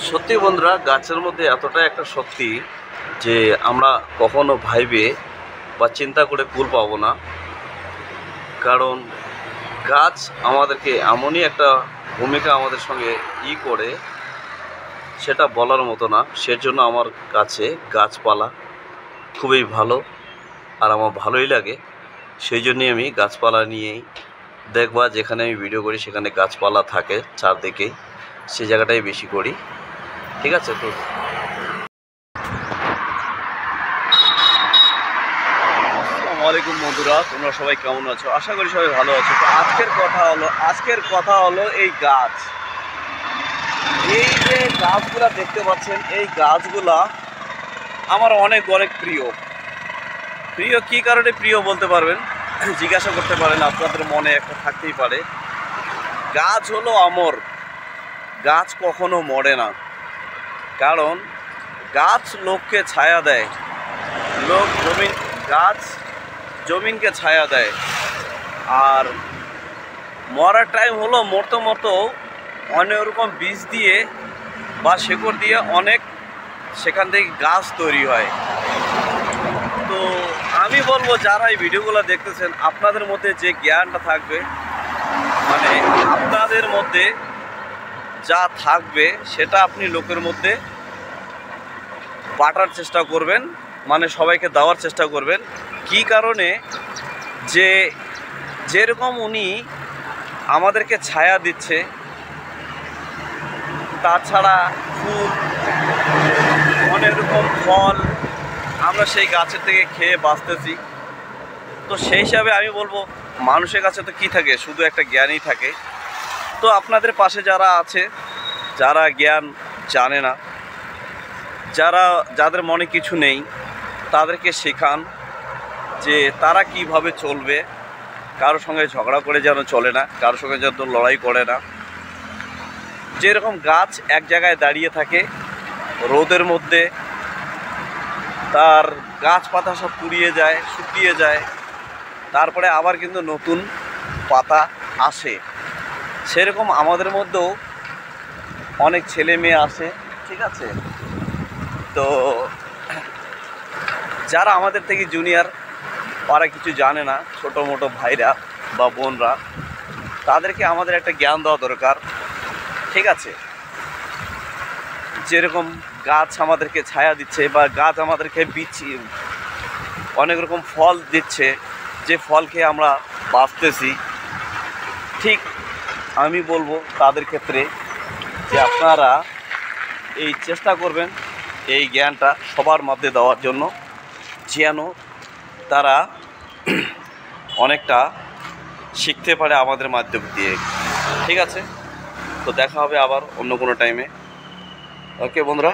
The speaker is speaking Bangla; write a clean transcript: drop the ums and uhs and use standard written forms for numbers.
সত্যি বন্ধুরা, গাছের মধ্যে এতটা একটা শক্তি যে আমরা কখনো ভাইবে বা চিন্তা করে কুল পাবো না। কারণ গাছ আমাদেরকে এমনই একটা ভূমিকা আমাদের সঙ্গে করে, সেটা বলার মতো না। সেজন্য আমার কাছে গাছপালা খুবই ভালো, আর আমার ভালোই লাগে। সেই জন্যই আমি গাছপালা নিয়েই দেখবা, যেখানে আমি ভিডিও করি সেখানে গাছপালা থাকে চারদিকেই, সে জায়গাটাই বেশি করি। ঠিক আছে? তো আসসালামু আলাইকুম বন্ধুরা, তোমরা সবাই কেমন আছো? আশা করি সবাই ভালো আছো। তো আজকের কথা হলো এই গাছ, এই যে গাছগুলা দেখতে পাচ্ছেন, এই গাছগুলা আমার অনেক অনেক প্রিয়। কী কারণে প্রিয় বলতে পারবেন, জিজ্ঞাসা করতে পারেন, আপনাদের মনে একটা থাকতেই পারে। গাছ হলো অমর, গাছ কখনো মরে না। কারণ গাছ লোককে ছায়া দেয়, গাছ জমিনকে ছায়া দেয়। আর মরার টাইম হলো মরতে অনেক রকম বীজ দিয়ে বা শেকড় দিয়ে অনেক সেখান থেকে গাছ তৈরি হয়। তো আমি বলবো, যারা এই ভিডিওগুলো দেখতেছেন, আপনাদের মধ্যে যে জ্ঞানটা থাকবে, মানে আপনাদের মধ্যে যা থাকবে সেটা আপনি লোকের মধ্যে বাটার চেষ্টা করবেন, মানে সবাইকে দেওয়ার চেষ্টা করবেন। কি কারণে, যে যেরকম উনি আমাদেরকে ছায়া দিচ্ছে, তাছাড়া ফুল, অনেক রকম ফল আমরা সেই গাছের থেকে খেয়ে বাঁচতেছি। তো সেই হিসাবে আমি বলবো, মানুষের কাছে তো কী থাকে, শুধু একটা জ্ঞানই থাকে। তো আপনাদের পাশে যারা আছে, যারা জ্ঞান জানে না, যাদের মনে কিছু নেই, তাদেরকে শেখান যে তারা কিভাবে চলবে। কারোর সঙ্গে ঝগড়া করে যেন চলে না, কারোর সঙ্গে যেন লড়াই করে না। যেরকম গাছ এক জায়গায় দাঁড়িয়ে থাকে রোদের মধ্যে, তার গাছপাতা সব পুড়িয়ে যায়, শুকিয়ে যায়, তারপরে আবার কিন্তু নতুন পাতা আসে। সেরকম আমাদের মধ্যেও অনেক ছেলে মেয়ে আসে। ঠিক আছে? তো যারা আমাদের থেকে জুনিয়র, ওরা কিছু জানে না, ছোটো মোটো ভাইরা বা বোনরা, তাদেরকে আমাদের একটা জ্ঞান দেওয়া দরকার। ঠিক আছে? যেরকম গাছ আমাদেরকে ছায়া দিচ্ছে, বা গাছ আমাদেরকে অনেক রকম ফল দিচ্ছে, যে ফল খেয়ে আমরা বাঁচতেছি, ঠিক আমি বলবো তাদের ক্ষেত্রে যে আপনারা এই চেষ্টা করবেন এই জ্ঞানটা সবার মধ্যে দেওয়ার জন্য, যেন তারা অনেকটা শিখতে পারে আমাদের মাধ্যম দিয়ে। ঠিক আছে? তো দেখা হবে আবার অন্য কোনো টাইমে। ওকে বন্ধুরা।